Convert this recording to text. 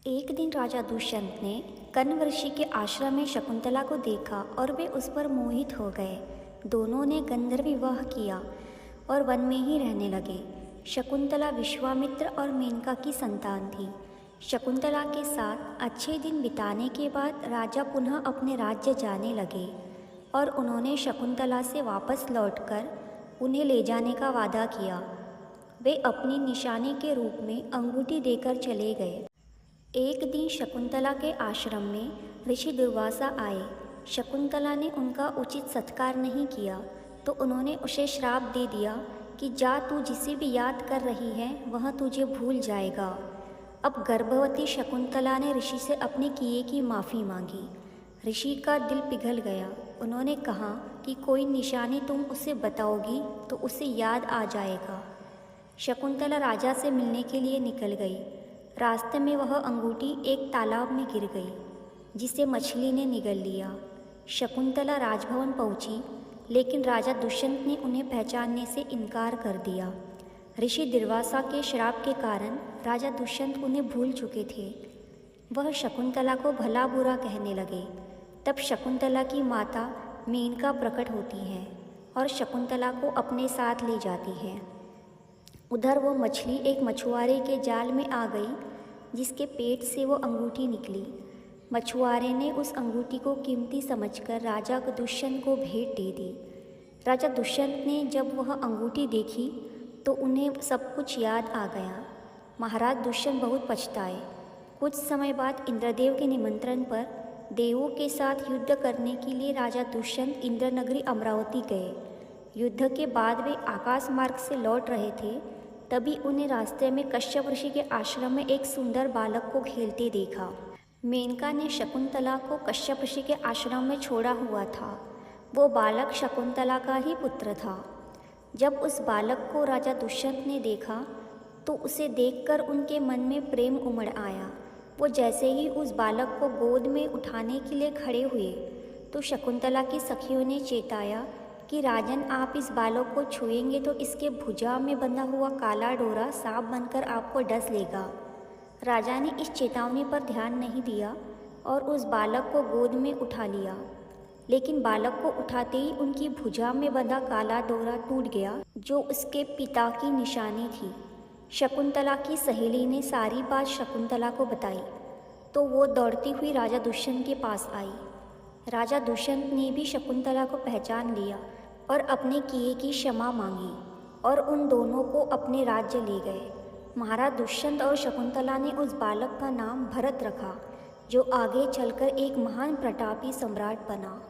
एक दिन राजा दुष्यंत ने कण्व ऋषि के आश्रम में शकुंतला को देखा और वे उस पर मोहित हो गए। दोनों ने गंधर्व विवाह किया और वन में ही रहने लगे। शकुंतला विश्वामित्र और मेनका की संतान थी। शकुंतला के साथ अच्छे दिन बिताने के बाद राजा पुनः अपने राज्य जाने लगे और उन्होंने शकुंतला से वापस लौटकर उन्हें ले जाने का वादा किया। वे अपनी निशानी के रूप में अंगूठी देकर चले गए। एक दिन शकुंतला के आश्रम में ऋषि दुर्वासा आए। शकुंतला ने उनका उचित सत्कार नहीं किया तो उन्होंने उसे श्राप दे दिया कि जा, तू जिसे भी याद कर रही है वह तुझे भूल जाएगा। अब गर्भवती शकुंतला ने ऋषि से अपने किए की माफ़ी मांगी। ऋषि का दिल पिघल गया। उन्होंने कहा कि कोई निशानी तुम उसे बताओगी तो उसे याद आ जाएगा। शकुंतला राजा से मिलने के लिए निकल गई। रास्ते में वह अंगूठी एक तालाब में गिर गई जिसे मछली ने निगल लिया। शकुंतला राजभवन पहुंची, लेकिन राजा दुष्यंत ने उन्हें पहचानने से इनकार कर दिया। ऋषि दुर्वासा के श्राप के कारण राजा दुष्यंत उन्हें भूल चुके थे। वह शकुंतला को भला बुरा कहने लगे। तब शकुंतला की माता मेनका प्रकट होती है और शकुंतला को अपने साथ ले जाती है। उधर वो मछली एक मछुआरे के जाल में आ गई जिसके पेट से वो अंगूठी निकली। मछुआरे ने उस अंगूठी को कीमती समझकर राजा दुष्यंत को भेंट दे दी। राजा दुष्यंत ने जब वह अंगूठी देखी तो उन्हें सब कुछ याद आ गया। महाराज दुष्यंत बहुत पछताए। कुछ समय बाद इंद्रदेव के निमंत्रण पर देवों के साथ युद्ध करने के लिए राजा दुष्यंत इंद्रनगरी अमरावती गए। युद्ध के बाद वे आकाश मार्ग से लौट रहे थे, तभी उन्हें रास्ते में कश्यप ऋषि के आश्रम में एक सुंदर बालक को खेलते देखा। मेनका ने शकुंतला को कश्यप ऋषि के आश्रम में छोड़ा हुआ था। वो बालक शकुंतला का ही पुत्र था। जब उस बालक को राजा दुष्यंत ने देखा तो उसे देखकर उनके मन में प्रेम उमड़ आया। वो जैसे ही उस बालक को गोद में उठाने के लिए खड़े हुए तो शकुंतला की सखियों ने चेताया कि राजन, आप इस बालक को छुएंगे तो इसके भुजा में बंधा हुआ काला डोरा सांप बनकर आपको डस लेगा। राजा ने इस चेतावनी पर ध्यान नहीं दिया और उस बालक को गोद में उठा लिया, लेकिन बालक को उठाते ही उनकी भुजा में बंधा काला डोरा टूट गया जो उसके पिता की निशानी थी। शकुंतला की सहेली ने सारी बात शकुंतला को बताई तो वो दौड़ती हुई राजा दुष्यंत के पास आई। राजा दुष्यंत ने भी शकुंतला को पहचान लिया और अपने किए की क्षमा मांगी और उन दोनों को अपने राज्य ले गए। महाराज दुष्यंत और शकुंतला ने उस बालक का नाम भरत रखा, जो आगे चलकर एक महान प्रतापी सम्राट बना।